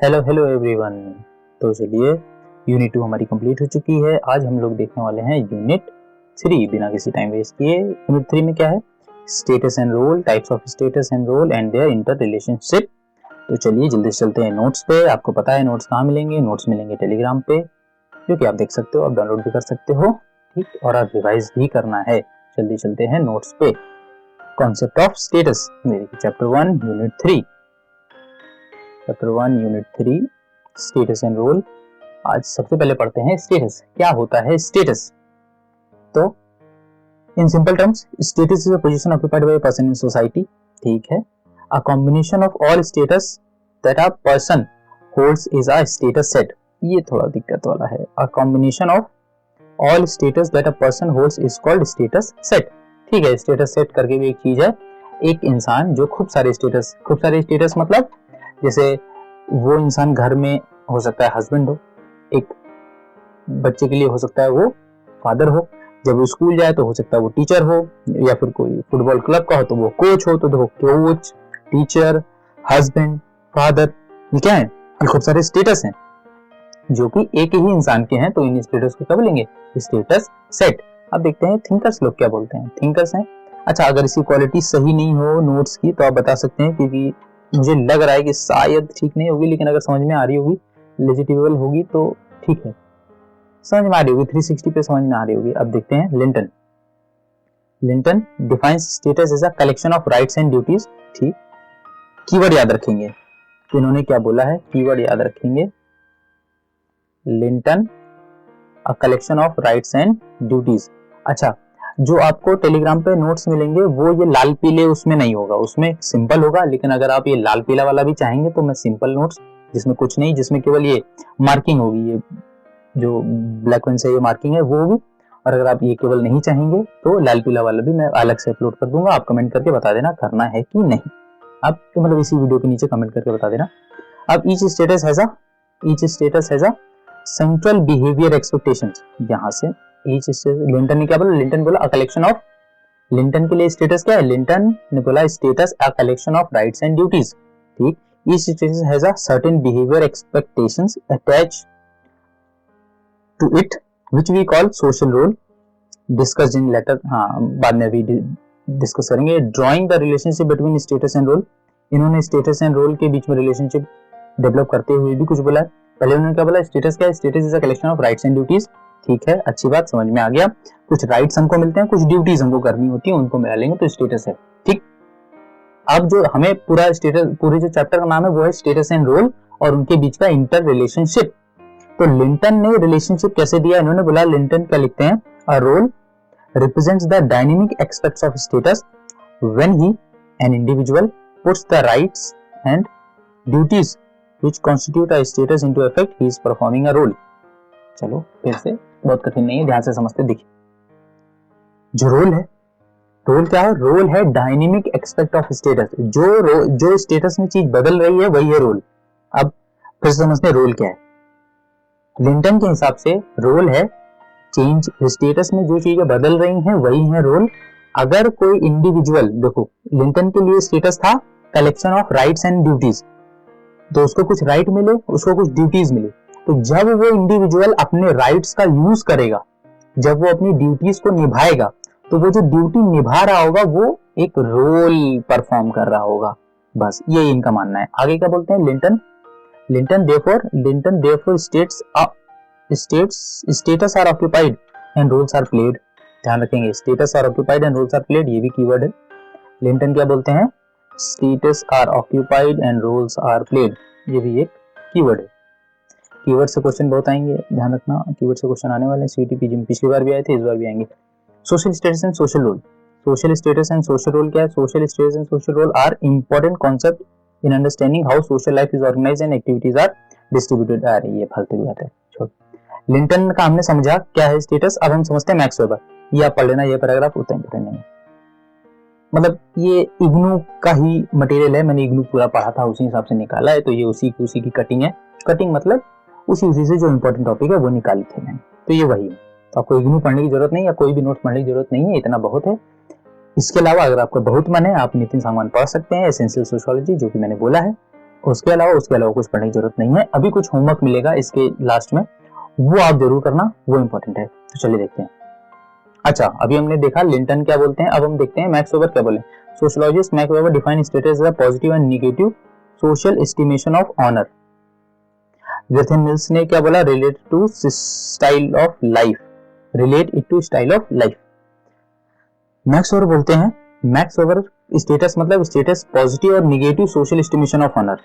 Hello hello everyone. तो चलिए unit 2 हमारी कंप्लीट हो चुकी है। आज हम लोग देखने वाले हैं यूनिट 3 बिना किसी टाइम वेस्ट किए। यूनिट 3 में क्या है? Status and role, types of status and role and their inter relationship. तो चलिए जल्दी से चलते हैं नोट्स पे। आपको पता है नोट्स कहाँ मिलेंगे? नोट्स मिलेंगे टेलीग्राम पे, जो कि आप देख सकते हो, आप डाउनलोड भी कर सकते हो, ठीक, और आप रिवाइज भी करना है। जल्दी चलते हैं नोट्स पे। Concept of status, chapter 1 unit 3, chapter 1 unit 3 status and role. आज सबसे पहले पढ़ते हैं स्टेटस। क्या होता है स्टेटस? तो in simple terms, status is a position occupied by a person in society, ठीक है। A combination of all status that a person holds is a status set. ये थोड़ा दिक्कत वाला है। A combination of all status that a person holds is called status set, ठीक है। Status set करके भी एक चीज है, एक इंसान जो खूब सारे स्टेटस मतलब जैसे वो इंसान घर में हो सकता है हस्बैंड हो, एक बच्चे के लिए हो सकता है वो फादर हो, जब वो स्कूल जाए तो हो सकता है वो टीचर हो, या फिर कोई फुटबॉल क्लब का हो तो वो कोच हो। तो देखो, कोच, टीचर, हस्बैंड, फादर, ये क्या है? ये खूब सारे स्टेटस हैं जो कि एक ही इंसान के हैं। तो इन स्टेटस को क्या बोलेंगे? Status set. अब देखते हैं थिंकर्स लोग क्या बोलते हैं। थिंकर्स हैं, अच्छा, अगर इसकी क्वालिटी सही नहीं हो नोट्स की तो आप बता सकते हैं, क्योंकि मुझे लग रहा है कि शायद ठीक नहीं होगी, लेकिन अगर समझ में आ रही होगी, लेजिटिबल होगी तो ठीक है। समझ में आ रही होगी, 360 पे समझ में आ रही होगी। अब देखते हैं Linton. Linton defines status as a collection of rights and duties, ठीक। कीवर्ड याद रखेंगे, इन्होंने क्या बोला है, कीवर्ड याद रखेंगे। Linton a collection of rights and duties. अच्छा, जो आपको टेलीग्राम पे नोट्स मिलेंगे वो ये लाल पीले उसमें नहीं होगा, उसमें सिंपल होगा। लेकिन अगर आप ये लाल पीला वाला भी चाहेंगे तो मैं सिंपल नोट्स, जिसमें कुछ नहीं, जिसमें केवल ये मार्किंग होगी, ये जो ब्लैक पेन से ये मार्किंग है वो होगी। और अगर आप ये केवल नहीं चाहेंगे तो लाल पीला वाला भी मैं अलग से अपलोड कर दूंगा। आप कमेंट करके बता देना करना है कि नहीं। आप तो मतलब इसी वीडियो के नीचे कमेंट करके बता देना। अब each status has a central behaviour expectations. यहाँ से ईच स्टेटस, लिंटन ने क्या बोला? लिंटन बोला अ कलेक्शन ऑफ, लिंटन के लिए स्टेटस क्या है? लिंटन ने बोला status a collection of rights and duties, ठीक। Each status has a certain behaviour expectations attached to it which we call social role, discussed in later. हाँ, बाद में भी डिस्कस करेंगे। Drawing the relationship between status and role, इन्होंने status and role के बीच में रिलेशनशिप डेवलप करते हुए भी कुछ बोला है। पहले उन्होंने क्या बोला? स्टेटस क्या है? Status is a collection of rights and duties, ठीक है, अच्छी बात, समझ में आ गया। कुछ राइट्स हमको मिलते हैं, कुछ ड्यूटीज हमको करनी होती है, उनको मिला लेंगे तो स्टेटस है, ठीक। अब जो हमें पूरा स्टेटस, पूरे जो चैप्टर का नाम है वो है स्टेटस एंड रोल और उनके बीच का इंटर रिलेशनशिप। तो लिंटन ने रिलेशनशिप कैसे दिया? इन्होंने बोला, लिंटन क्या लिखते हैं? A role represents the dynamic aspects of status when an individual puts the rights and duties which constitute a status into effect, he is performing a role। चलो फिर से, बहुत कठिन नहीं है, ध्यान से समझते। देखिए, जो रोल है, रोल क्या है? रोल है डायनेमिक एक्सपेक्ट ऑफ स्टेटस। जो स्टेटस में चीज बदल रही है वही है रोल। अब फिर समझते हैं रोल क्या है। लिंटन के हिसाब से रोल है चेंज, स्टेटस में जो चीजें बदल रही हैं वही है रोल। अगर कोई इंडिविजुअल, देखो लिंटन के लिए स्टेटस था collection of rights and duties, तो उसको कुछ राइट मिले, उसको कुछ ड्यूटीज मिले। तो जब वो इंडिविजुअल अपने राइट्स का यूज करेगा, जब वो अपनी ड्यूटीज को निभाएगा, तो वो जो ड्यूटी निभा रहा होगा वो एक रोल परफॉर्म कर रहा होगा। बस ये इनका मानना है। आगे क्या बोलते हैं Linton therefore status are occupied and roles are played। ध्यान रखेंगे, status are occupied and roles are played, ये भी कीवर्ड है। लिंटन क्या बोलते हैं? status are occupied and roles are played, ये भी एक कीवर्ड है। कीवर्ड से क्वेश्चन बहुत आएंगे, ध्यान रखना, कीवर्ड से क्वेश्चन आने वाले हैं। सीटीपीजी में पिछली बार भी आए थे, इस बार भी आएंगे। Social status and social role, social status and social role क्या है? Social status and social role are important concept in understanding how social life is organised and activities are distributed. अरे ये फालतू की बात है, छोड़। लिंटन का हमने समझा क्या है स्टेटस। अब हम समझते हैं मैक्स वेबर। ये आप पढ़ लेना, ये पैराग्राफ उतना इंपॉर्टेंट नहीं है, मतलब ये इग्नू का ही मटेरियल है, मैंने इग्नू पूरा पढ़ा था, उसी हिसाब से निकाला है। तो ये उसी की कटिंग है। कटिंग मतलब उसी से जो इंपॉर्टेंट टॉपिक है वो निकाली थी मैंने, तो ये वही है। तो आपको इग्नू पढ़ने की जरूरत नहीं है, या कोई भी नोट्स पढ़ने की जरूरत नहीं है, इतना बहुत है। इसके अलावा अगर आपका बहुत मन है, आप नितिन सांगवान पढ़ सकते हैं, एसेंशियल सोशियोलॉजी, जो कि मैंने बोला है। उसके अलावा कुछ पढ़ने की जरूरत नहीं है। अभी कुछ होमवर्क मिलेगा इसके लास्ट में, वो आप जरूर करना, वो इंपॉर्टेंट है। तो चलिए देखते हैं। अच्छा, अभी हमने देखा लिंटन क्या बोलते हैं, अब हम देखते हैं मैक्स वेबर क्या बोले। Sociologist Max Weber define status as positive and negative social estimation of honour. Gerth and Mills ने क्या बोला, relate to style of life, relate it to style of life. Max Weber बोलते हैं, मैक्स वेबर स्टेटस मतलब status positive और negative social estimation of honour.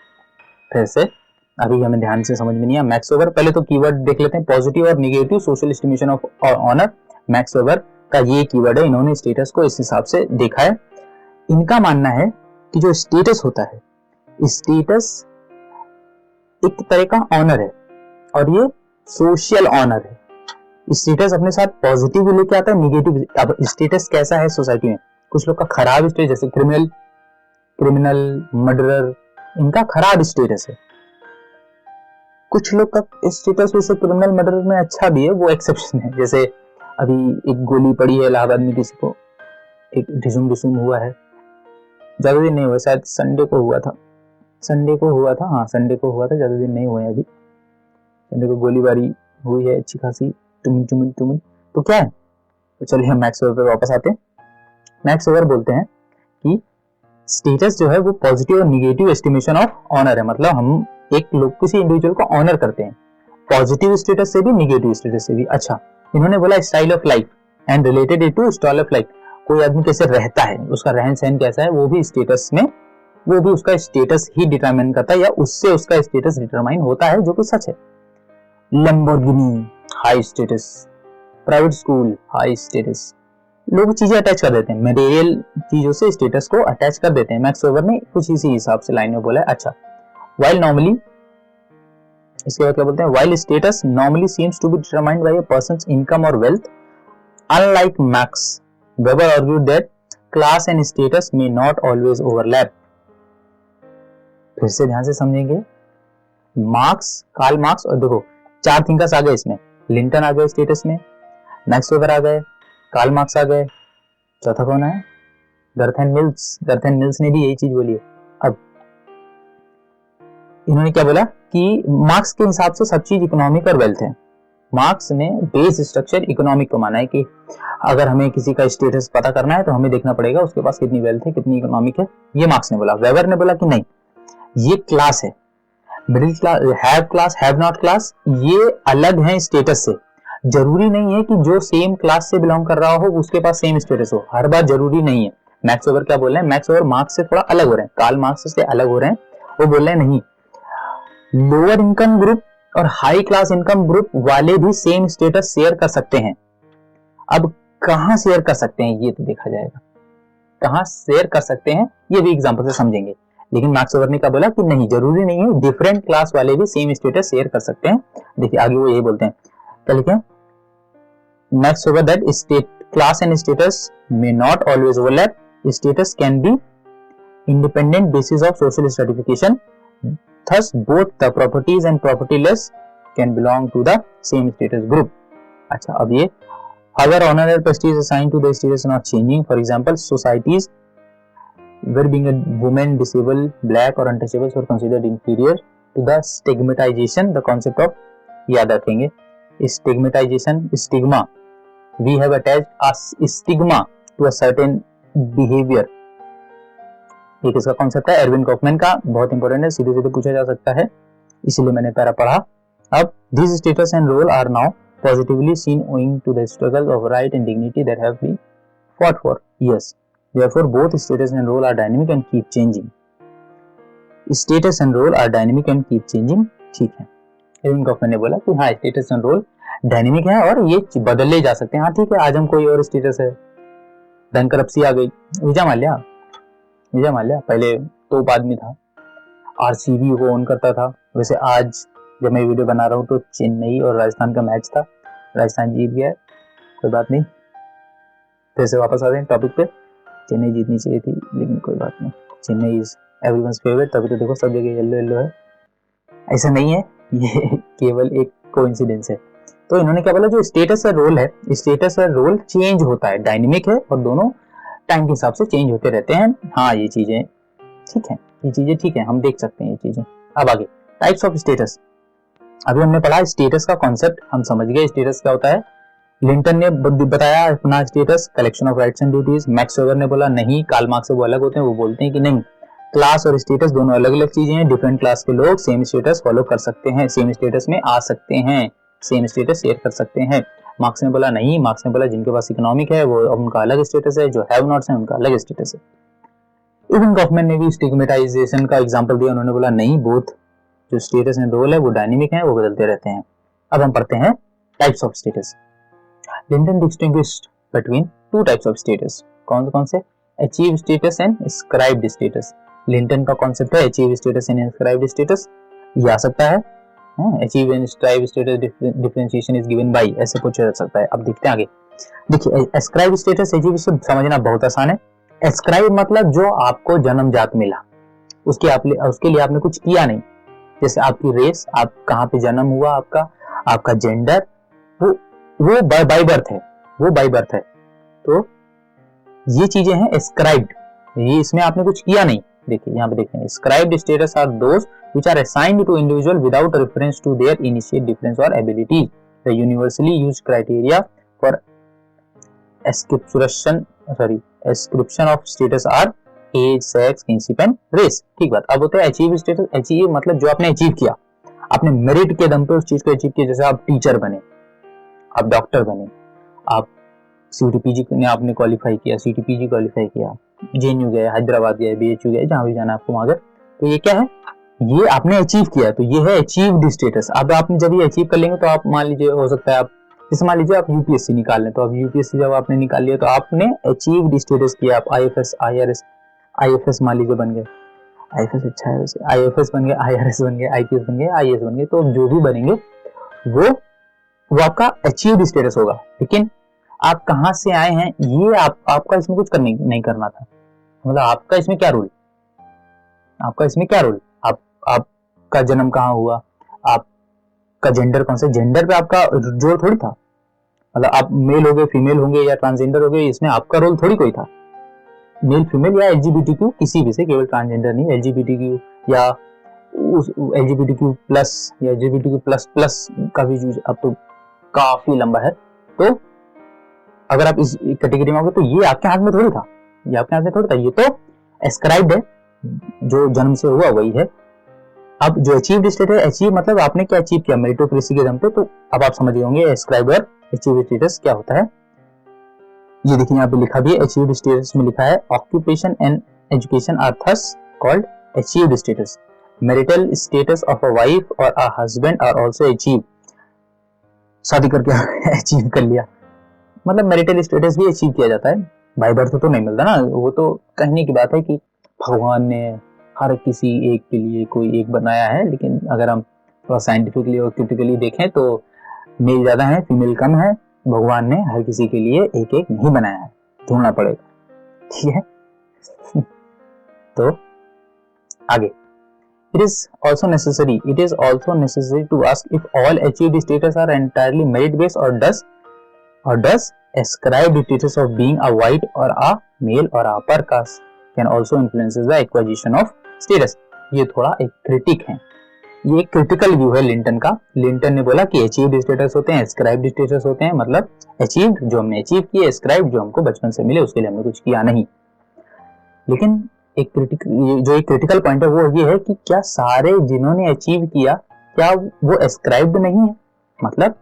फिर से अभी हमें ध्यान से समझ में नहीं आया। मैक्स वेबर, पहले तो कीवर्ड देख लेते हैं, पॉजिटिव और negative social estimation of honour. Max Weber का ये कीवर्ड है, इन्होंने स्टेटस को इस हिसाब से देखा है। इनका मानना है कि जो स्टेटस होता है, स्टेटस एक तरह का ऑनर है और ये सोशल ऑनर है। स्टेटस अपने साथ पॉजिटिव भी लेके आता है, नेगेटिव। अब स्टेटस कैसा है सोसाइटी में, कुछ लोग का खराब स्टेटस, जैसे क्रिमिनल, मर्डरर, इनका खराब स्टेटस है। कुछ लोग का स्टेटस वैसे क्रिमिनल मर्डरर में अच्छा भी है, वो एक्सेप्शन है। जैसे अभी एक गोली पड़ी है इलाहाबाद में, किसी को एक ढिसुम हुआ है, ज्यादा दिन नहीं हुआ, शायद संडे को हुआ था, हाँ संडे को हुआ था, ज्यादा दिन नहीं हुए अभी। संडे को गोलीबारी हुई है अच्छी खासी, टुमुन। तो क्या है, तो चलिए हम मैक्स वेबर पे वापस आते हैं। मैक्स वेबर बोलते हैं कि स्टेटस जो है वो पॉजिटिव और नेगेटिव एस्टिमेशन ऑफ ऑनर है। मतलब हम एक लोग किसी इंडिविजुअल को ऑनर करते हैं, पॉजिटिव स्टेटस से भी नेगेटिव स्टेटस से भी। अच्छा, इन्होंने बोला style of life and related it to style of life. कोई आदमी कैसे रहता है, उसका रहन सहन कैसा है, वो भी स्टेटस में, वो भी उसका स्टेटस ही डिटरमाइन करता है, या उससे उसका स्टेटस डिटरमाइन होता है, जो कि सच है। Lamborghini high status, private school high status, लोग चीजें अटैच कर देते हैं, मटेरियल चीजों से स्टेटस को अटैच कर देते हैं। मैक्स वेबर ने कुछ इसी हिसाब से लाइन में बोला है। अच्छा, व्हाइल नॉर्मली, इसके बाद क्या बोलते हैं, while status normally seems to be determined by a person's income और wealth, unlike Max Weber argued that class and status may not always overlap. फिर से ध्यान से समझेंगे, मार्क्स, कार्ल मार्क्स, और देखो चार थिंकर्स आ गए इसमें, लिंटन आ गए स्टेटस में, मैक्स वेबर आ गए, कार्ल मार्क्स आ गए, चौथा कौन है, गर्थन मिल्स ने भी यही चीज बोली है। अब इन्होंने क्या बोला कि मार्क्स के हिसाब से सब चीज इकोनॉमिक और वेल्थ है। मार्क्स ने बेस स्ट्रक्चर इकोनॉमिक को माना है कि अगर हमें किसी का स्टेटस पता करना है तो हमें देखना पड़ेगा उसके पास कितनी वेल्थ है, कितनी इकोनॉमिक है, ये मार्क्स ने बोला। वेबर ने बोला कि नहीं, ये क्लास है, middle class, have class, have not class, ये अलग है स्टेटस से। जरूरी नहीं है कि जो सेम क्लास से बिलोंग कर रहा हो उसके पास सेम स्टेटस हो, हर बार जरूरी नहीं है। मैक्स वेबर क्या बोल रहे हैं, मैक्स वेबर मार्क्स से थोड़ा अलग हो रहे हैं, कार्ल मार्क्स से अलग हो रहे हैं। वो बोल रहे हैं नहीं, लोअर इनकम ग्रुप और हाई क्लास इनकम ग्रुप वाले भी सेम स्टेटस शेयर कर सकते हैं। अब कहां शेयर कर सकते हैं ये तो देखा जाएगा, कहां शेयर कर सकते हैं ये भी एग्जांपल से समझेंगे। लेकिन मैक्स वेबर ने क्या बोला कि नहीं, जरूरी नहीं है, डिफरेंट क्लास वाले भी सेम स्टेटस शेयर कर सकते हैं। देखिए आगे वो यही बोलते हैं, क्या लिखे, max weber that state class and status may not always overlap, status can be independent basis of social stratification, thus both the properties and propertyless can belong to the same status group. अच्छा, अब ये however honor and prestige assigned to the status are not changing. For example, societies where being a woman, disabled, black or untouchables were considered inferior to the stigmatization, the concept of, याद रखेंगे stigmatization, stigma, we have attached a stigma to a certain behavior, एक इसका concept है Irwin Kauffman का, बहुत important है, सीधे सीधे पूछा जा सकता है, इसीलिए मैंने पैरा पढ़ा। अब this status and role are now positively seen owing to the struggle of right and dignity that have been fought for yes, therefore both status and role are dynamic and keep changing. Status and role are dynamic and keep changing, ठीक है। Irwin Kauffman ने बोला कि हाँ, status and role dynamic है और ये बदले जा सकते हैं। हाँ ठीक है, आज हम कोई और स्टेटस है, धन करप्सी आ गई, विजय माल्या पहले टॉप आदमी था, आरसीबी को ओन करता था। वैसे आज जब मैं वीडियो बना रहा हूँ तो चेन्नई और राजस्थान का मैच था, राजस्थान जीत गया, कोई बात नहीं। फिर से वापस आते हैं टॉपिक पे, चेन्नई जीतनी चाहिए थी लेकिन कोई बात नहीं, चेन्नई इज एवरीवनस फेवरेट, तभी तो देखो सब जगह येलो है। ऐसा नहीं है, ये केवल एक कोइंसिडेंस है। तो इन्होंने क्या बोला, जो स्टेटस और रोल है, स्टेटस और रोल चेंज होता है, डायनेमिक है और दोनों टाइम के हिसाब से चेंज होते रहते हैं। हाँ ये चीजें ठीक है। ये चीजें ठीक है, हम देख सकते हैं ये चीजें। अब आगे टाइप्स ऑफ स्टेटस। अभी हमने पढ़ा स्टेटस का कॉन्सेप्ट, हम समझ गए स्टेटस क्या होता है। लिंटन ने बताया अपना status collection of rights and duties. Max weber ने बोला नहीं, कार्ल मार्क्स से वो अलग होते हैं, वो बोलते हैं कि नहीं, क्लास और स्टेटस दोनों अलग अलग चीजें हैं। डिफरेंट क्लास के लोग सेम स्टेटस फॉलो कर सकते हैं, सेम स्टेटस में आ सकते हैं, सेम स्टेटस शेयर कर सकते हैं। मार्क्स ने बोला नहीं, मार्क्स ने बोला जिनके पास इकोनॉमिक है वो उनका अलग स्टेटस है, जो हैव नॉट्स है उनका अलग स्टेटस है। इवन गवर्नमेंट ने भी स्टिग्मेटाइजेशन का एग्जांपल दिया, उन्होंने बोला नहीं, बोथ जो स्टेटस एंड रोल है वो डायनेमिक है, वो बदलते रहते हैं। अब हम पढ़ते हैं types of status. Linton distinguished between two types of status. कौन कौन से? Achieve status and ascribed status. Linton का कॉन्सेप्ट है achieve status and ascribed status. ये आ सकता है achieve and ascribed status differentiation is given by, ऐसे पूछा जा सकता है। अब देखते हैं आगे। देखिए अस्क्राइब्ड स्टेटस अचीव से समझना बहुत आसान है। अस्क्राइब मतलब जो आपको जन्मजात मिला, उसके लिए आपने कुछ किया नहीं। जैसे आपकी रेस, आप कहाँ पे जन्म हुआ, आपका जेंडर, वो बाय बर्थ है, वो बाय बर्थ है। तो ये चीजें हैं ascribed, ये इसमें आपने कुछ किया नहीं। देखिए यहाँ पे देखते हैं ascribed status are those which are assigned to individual without reference to their initiate difference or abilities. The universally used criteria for ascription of status are age, sex, kinship and race। ठीक बात। अब होता है achieve status. Achieve मतलब जो आपने achieve किया, आपने मेरिट के दम पे उस चीज को अचीव किया। जैसे आप टीचर बने, आप डॉक्टर बने, आप सीटीपीजी ने आपने क्वालिफाई किया, सीटीपीजी क्वालिफाई किया, जेएनयू गए, हैदराबाद गए, बीएचयू गए, जहां भी जाना आपको वहां गए, तो ये क्या है, ये आपने अचीव किया, तो ये है अचीव्ड स्टेटस। अब आपने जब ये अचीव कर लेंगे तो आप मान लीजिए, हो सकता है आप जैसे मान लीजिए आप यूपीएससी निकाल लें, तो अब यूपीएससी जब आपने निकाल लिया तो आपने अचीव्ड स्टेटस किया। आप आईएफएस, आईएफएस मान लीजिए बन गए, आईएफएस अच्छा है वैसे, आईएफएस बन गए, आईआरएस बन गए, आईपीएस बन गए, आईएएस बन गए, तो जो भी बनेंगे वो आपका अचीव्ड स्टेटस होगा। लेकिन आप कहां से आए हैं ये आपका इसमें कुछ नहीं करना था। मतलब आपका इसमें क्या रोल, आपका जन्म कहाँ हुआ, आपका जेंडर कौन सा, जेंडर पे आपका जोर थोड़ी था। मतलब आप मेल हो गए, फीमेल होंगे या ट्रांसजेंडर हो गए, इसमें आपका रोल थोड़ी कोई था। मेल, फीमेल या एलजीबीटीक्यू किसी भी से, केवल ट्रांसजेंडर नहीं, एलजीबीटीक्यू या एलजीबीटीक्यू प्लस या एलजीबीटीक्यू प्लस प्लस का भी यूज अब तो काफी लंबा है। तो अगर आप इस कैटेगरी में होगे तो ये आपके हाथ में थोड़ी था, ये तो एस्क्राइब्ड है, जो जन्म से हुआ वही है। अब जो अचीव्ड स्टेटस है, अचीव मतलब आपने क्या अचीव किया मेरिटोक्रेसी के दम पे, तो अब आप समझ गए होंगे एस्क्राइब्ड और अचीव्ड स्टेटस क्या होता है। ये देखिए यहाँ पे लिखा भी है, अचीव्ड स्टेटस में लिखा है occupation and education are thus called achieved status. Marital status of a wife और a husband are also achieve. शादी करके अचीव कर लिया, मतलब मैरिटल स्टेटस भी अचीव किया जाता है, बाय बर्थ तो नहीं मिलता ना। वो तो कहने की बात है कि भगवान ने हर किसी एक के लिए कोई एक बनाया है, लेकिन अगर हम थोड़ा साइंटिफिकली और क्रिटिकली देखें तो मेल ज्यादा है, फीमेल कम है। भगवान ने हर किसी के लिए एक एक नहीं बनाया है, ढूंढना पड़ेगा, ठीक है। तो आगे, it is also necessary to ask if all achieved status are entirely merit based or does ascribed status of being a white or a male or a upper caste can also influences the acquisition of status। ये थोड़ा एक critic है, ये एक critical view है Linton का। Linton ने बोला कि अचीव्ड स्टेटस होते हैं, ascribed स्टेटस होते हैं, मतलब अचीव्ड जो हमने अचीव किए, ascribed जो हमको बचपन से मिले, उसके लिए हमने कुछ किया नहीं। लेकिन एक क्रिटिकल पॉइंट है वो ये है कि क्या सारे जिन्होंने अचीव किया क्या वो एस्क्राइब्ड नहीं है। मतलब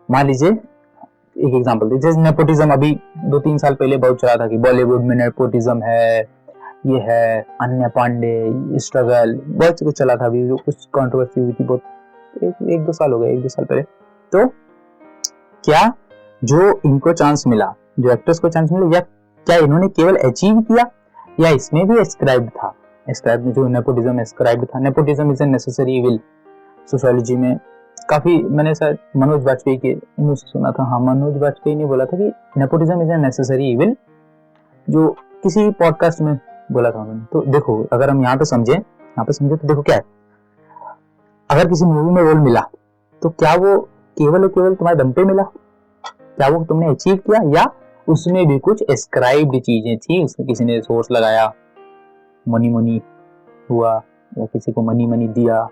मान लीजिए एक एग्जांपल दे, जैसे नेपोटिज्म अभी 2-3 साल पहले बहुत चला था कि बॉलीवुड में नेपोटिज्म है, ये है अन्य पांडे स्ट्रगल, बहुत कुछ चला था अभी, जो कुछ कंट्रोवर्सी हुई थी बहुत, एक दो साल पहले। तो क्या जो इनको चांस मिला, जो एक्टर्स को चांस मिला, या क्या इन्होंने केवल अचीव किया या इसमें भी एस्क्राइब्ड था। एस्क्राइब्ड जो नेपोटिज्म एस्क्राइब्ड था। Nepotism is a necessary evil. Sociology में काफी मैंने शायद मनोज वाजपेयी के मुंह से सुना था, हाँ मनोज वाजपेयी ने बोला था कि nepotism is a necessary evil, जो किसी पॉडकास्ट में बोला था उन्होंने। तो देखो अगर हम यहाँ पे समझे तो देखो क्या है, अगर किसी मूवी में रोल मिला तो क्या वो केवल तुम्हारे दम पे मिला, क्या वो तुमने अचीव किया, या उसमें भी कुछ एस्क्राइब्ड चीजें थी, उसमें किसी ने सोर्स लगाया, मुनि हुआ या किसी को मनी दिया,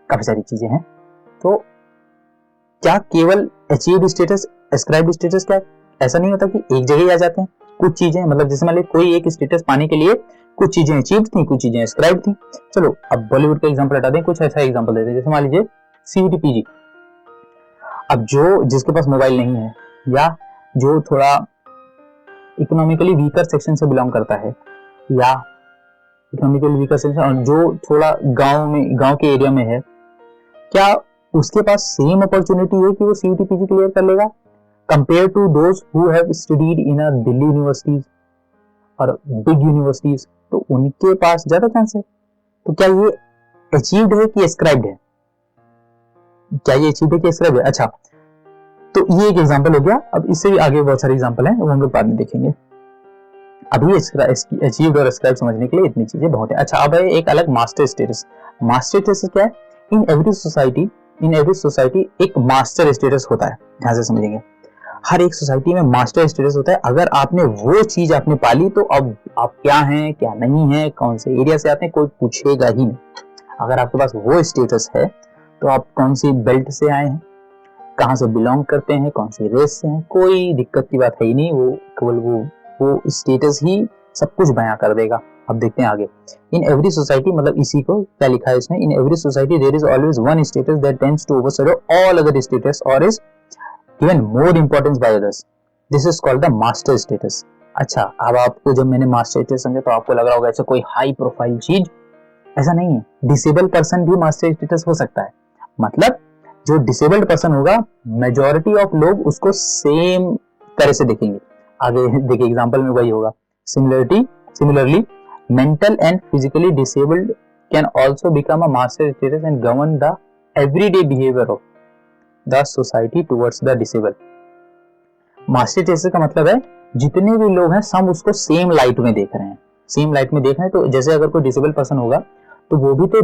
काफी सारी चीजें हैं। तो क्या केवल अचीव्ड स्टेटस, एस्क्राइब्ड स्टेटस, क्या ऐसा नहीं होता कि एक जगह ही आ जाते हैं? कुछ चीजें मतलब जैसे मान लीजिए कोई एक स्टेटस पाने के लिए कुछ चीजें अचीव्ड थी, कुछ चीजें एस्क्राइब्ड थी। चलो अब बॉलीवुड का एग्जांपल हटा दें, कुछ ऐसा एग्जांपल देते हैं जैसे मान लीजिए सीयूटी पीजी। अब जो जिसके पास मोबाइल नहीं है या जो थोड़ा इकोनॉमिकली वीकर सेक्शन से बिलोंग करता है या इकोनॉमिकली वीकर सेक्शन और जो थोड़ा गांव के एरिया में है, क्या उसके पास सेम अपॉर्चुनिटी है कि वो सीयूटी पीजी क्लियर कर लेगा compare to those who have studied in a Delhi universities और बिग यूनिवर्सिटीज? तो उनके पास ज्यादा चांस है। तो क्या ये अचीव्ड है कि एस्क्राइब्ड है? क्या ये अचीव्ड है कि एस्क्राइब्ड है? अच्छा, तो ये एक एग्जांपल हो गया। अब इससे भी आगे बहुत सारे एग्जांपल हैं, वो हम लोग बाद में देखेंगे। अभी अचीव्ड और एस्क्राइब समझने के लिए इतनी चीजें बहुत है। अच्छा, अब है एक अलग मास्टर स्टेटस। मास्टर स्टेटस क्या है? इन एवरी सोसाइटी एक मास्टर स्टेटस होता है। ध्यान से समझेंगे, हर एक सोसाइटी में मास्टर स्टेटस होता है। अगर आपने वो चीज आपने पाली तो अब आप क्या हैं क्या नहीं है, कौन से एरिया से आते हैं, कोई पूछेगा ही नहीं। अगर आपके पास वो स्टेटस है तो आप कौन सी बेल्ट से आए हैं, कहां से बिलोंग करते हैं, कौन सी रेस से हैं, कोई दिक्कत की बात है ही नहीं। वो केवल वो स्टेटस ही सब कुछ बयां कर देगा। अब देखते हैं आगे। इन एवरी सोसाइटी, मतलब इसी को क्या लिखा है इसमें, in every society there is always one status that tends to overshadow all other status और is given more importance by others. This is called the master status. अच्छा, अब आपको जब मैंने मास्टर स्टेटस समझा तो आपको लग रहा होगा ऐसा कोई हाई प्रोफाइल चीज, ऐसा नहीं है। डिसेबल पर्सन भी मास्टर स्टेटस हो सकता है। मतलब जो डिसेबल्ड पर्सन होगा, मेजॉरिटी ऑफ लोग उसको सेम तरह से देखेंगे। आगे देखिए एग्जांपल में वही होगा। Similarly mental and physically disabled can also become a master status and govern the everyday behaviour of the society towards the disabled. Master status का मतलब है जितने भी लोग हैं सब उसको सेम लाइट में देख रहे हैं, सेम लाइट में देख रहे हैं। तो जैसे अगर कोई डिसेबल पर्सन होगा तो वो भी तो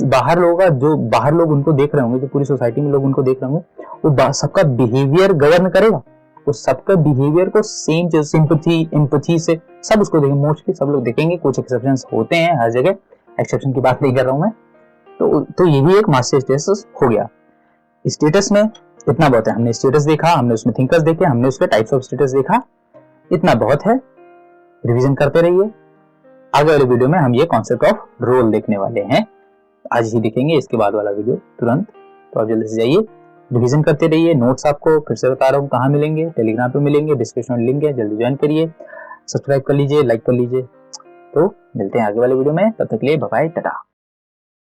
बाहर लोग, जो बाहर लोग उनको देख रहे होंगे, जो पूरी सोसाइटी में लोग उनको देख रहे होंगे, वो सबका बिहेवियर गवर्न करेगा। वो सबका बिहेवियर को सेम सिंपैथी से सब उसको देखेंगे। मोस्टली सब लोग देखेंगे, कुछ एक्सेप्शंस होते हैं हर जगह, एक्सेप्शन की बात नहीं कर रहा हूं मैं। तो ये भी एक मास्टर स्टेटस हो गया। स्टेटस में इतना बहुत है। हमने स्टेटस देखा, हमने उसमें थिंकर्स देखे, हमने उसमें टाइप्स ऑफ स्टेटस देखा, इतना बहुत है। रिवीजन करते रहिए। आगे वाले वीडियो में हम ये कॉन्सेप्ट ऑफ रोल देखने वाले हैं, आज ही देखेंगे इसके बाद वाला वीडियो तुरंत। तो आप जल्दी से जाइए, रिवीजन करते रहिए। नोट्स आपको फिर से बता रहा हूँ कहाँ मिलेंगे, टेलीग्राम पे मिलेंगे, डिस्क्रिप्शन में लिंक है, जल्दी ज्वाइन करिए, सब्सक्राइब कर लीजिए, लाइक कर लीजिए। तो मिलते हैं आगे वाले वीडियो में, तब तक के लिए बाय बाय, टाटा।